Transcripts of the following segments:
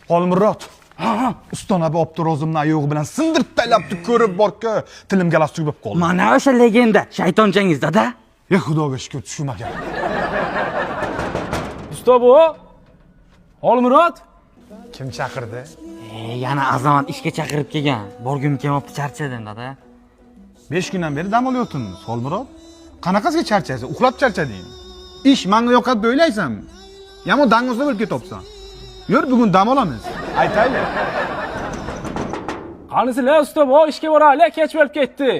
Xolmurod. Ustona bo'pti o'zimni oyog'i bilan sindirib taylabdi ko'rib borku, tilimga lastik bo'lib qoldi. Mana o'sha legenda shaytonchangizda-da. Xudoga shukr tushmagan. Usta bu Xolmurod Kim chaqirdi? Yana Azamat ishga chaqirib kelgan. Borgim kelmabdi, charchadim dada. 5 kundan beri dam olyaptingiz, Xolmurod. Qanaqasiga charchaysiz? Uxlab charchadingmi? Ish menga yoqadi deb o'ylaysanmi? Yomon dangozda bo'lib ketibsan. Yur, bugun dam olamiz. Aytayli. Qanisizlar usta bu ishga boraylik, kech bo'lib ketdi.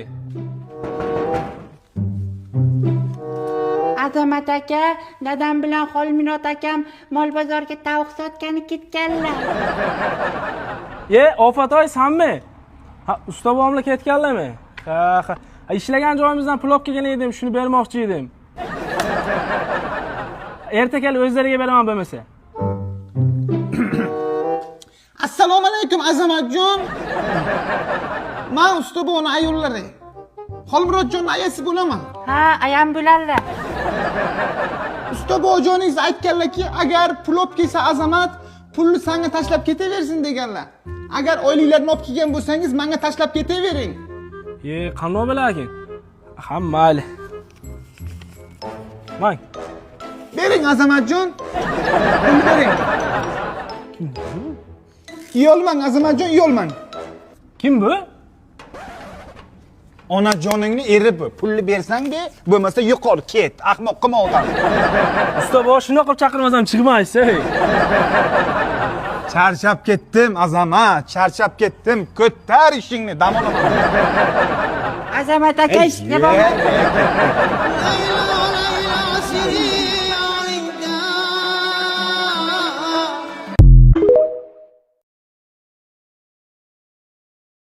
Azamat aka, dadam bilan Xolmurod akam mol bozorga tovuq sotgani ketganlar. Ofatoy sanmi? Ha, usta bobomla ketganlarmi? Ha, ishlagan joyimizdan pul olib kelgan edim, shuni bermoqchi edim. Erta kelib o'zlariga beraman bo'lmasa. Assalomu alaykum Azamatjon. Men usta bo'g'ni ayollari. Xolmurodjon ayasi bo'laman. Ha, ayam bo'ladilar. Usta bo'g'joningiz aytganlarki, agar pul olib kelsa Azamat, pulni senga tashlab ketaversin deganlar. Agar oyliklarni olib kelgan bo'lsangiz, menga tashlab ketavering. Qanday bo'larkin? Ha, mayli. Mang. Bering Azamatjon. Pulni bering. Yolmang Azamatjon, yolmang. Kim bu? Onajoningni eri bu. Pulni bersang-da, bo'lmasa yo'qol, ket. Ahmoq qilma odam. Usta bu shunaqa qilib chaqirmasam chiqmaysiz. Charchab ketdim, Azamat. Charchab ketdim. Ko'tar ishingni, dam olaman. Azamat aka ishga boradi.